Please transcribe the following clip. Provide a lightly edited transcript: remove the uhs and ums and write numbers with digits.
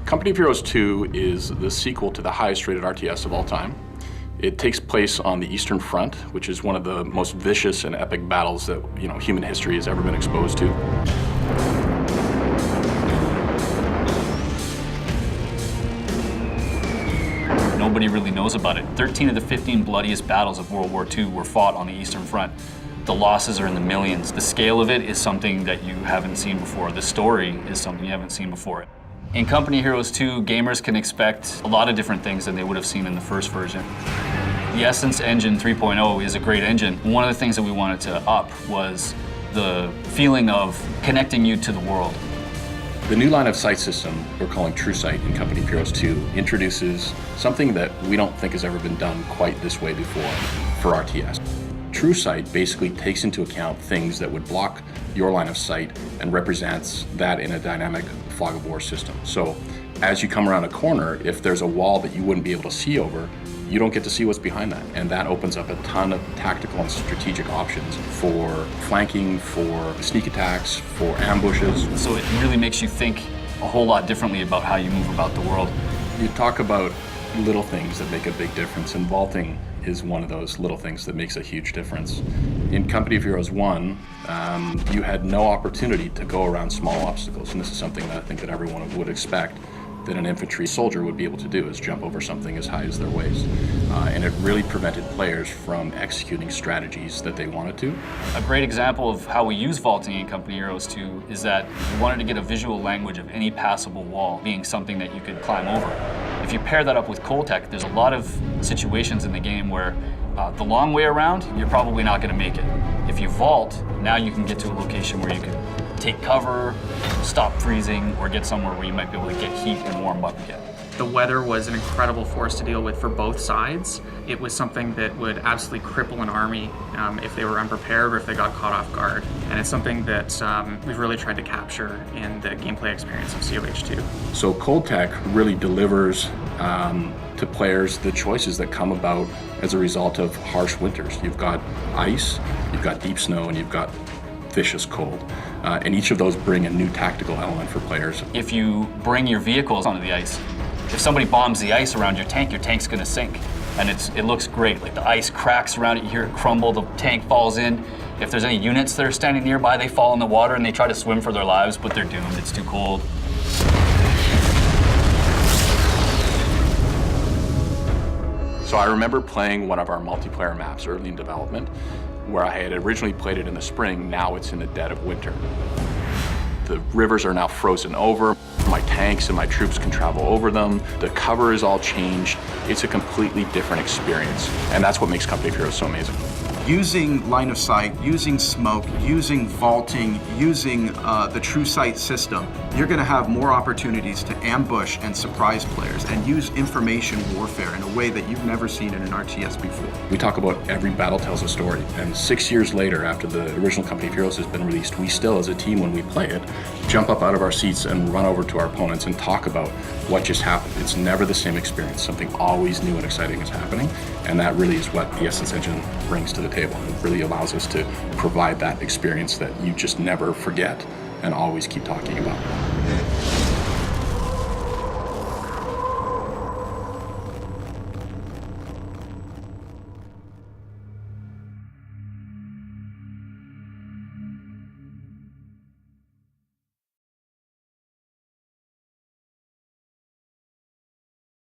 Company of Heroes 2 is the sequel to the highest rated RTS of all time. It takes place on the Eastern Front, which is one of the most vicious and epic battles that human history has ever been exposed to. Nobody really knows about it. 13 of the 15 bloodiest battles of World War II were fought on the Eastern Front. The losses are in the millions. The scale of it is something that you haven't seen before. The story is something you haven't seen before. In Company Heroes 2, gamers can expect a lot of different things than they would have seen in the first version. The Essence Engine 3.0 is a great engine. One of the things that we wanted to up was the feeling of connecting you to the world. The new line of sight system we're calling True Sight in Company of Heroes 2 introduces something that we don't think has ever been done quite this way before for RTS. True Sight basically takes into account things that would block your line of sight and represents that in a dynamic fog of war system. So as you come around a corner, if there's a wall that you wouldn't be able to see over, you don't get to see what's behind that. And that opens up a ton of tactical and strategic options for flanking, for sneak attacks, for ambushes. So it really makes you think a whole lot differently about how you move about the world. You talk about little things that make a big difference, and vaulting is one of those little things that makes a huge difference. In Company of Heroes 1, you had no opportunity to go around small obstacles, and this is something that I think that everyone would expect that an infantry soldier would be able to do, is jump over something as high as their waist. And it really prevented players from executing strategies that they wanted to. A great example of how we use vaulting in Company Heroes 2 is that we wanted to get a visual language of any passable wall being something that you could climb over. If you pair that up with Cold Tech, there's a lot of situations in the game where the long way around, you're probably not going to make it. If you vault, now you can get to a location where you can take cover, stop freezing, or get somewhere where you might be able to get heat and warm up again. The weather was an incredible force to deal with for both sides. It was something that would absolutely cripple an army if they were unprepared or if they got caught off guard. And it's something that we've really tried to capture in the gameplay experience of COH2. So Cold Tech really delivers to players the choices that come about as a result of harsh winters. You've got ice, you've got deep snow, and you've got vicious cold. And each of those bring a new tactical element for players. If you bring your vehicles onto the ice, if somebody bombs the ice around your tank's gonna sink. And it looks great. Like the ice cracks around it, you hear it crumble, the tank falls in. If there's any units that are standing nearby, they fall in the water and they try to swim for their lives, but they're doomed, it's too cold. So I remember playing one of our multiplayer maps early in development, where I had originally played it in the spring. Now it's in the dead of winter. The rivers are now frozen over. My tanks and my troops can travel over them. The cover is all changed. It's a completely different experience. And that's what makes Company of Heroes so amazing. Using line of sight, using smoke, using vaulting, using the True Sight system, you're going to have more opportunities to ambush and surprise players and use information warfare in a way that you've never seen in an RTS before. We talk about every battle tells a story, and 6 years later, after the original Company of Heroes has been released, we still, as a team, when we play it, jump up out of our seats and run over to our opponents and talk about what just happened. It's never the same experience. Something always new and exciting is happening, and that really is what the Essence Engine brings to the table. It really allows us to provide that experience that you just never forget and always keep talking about.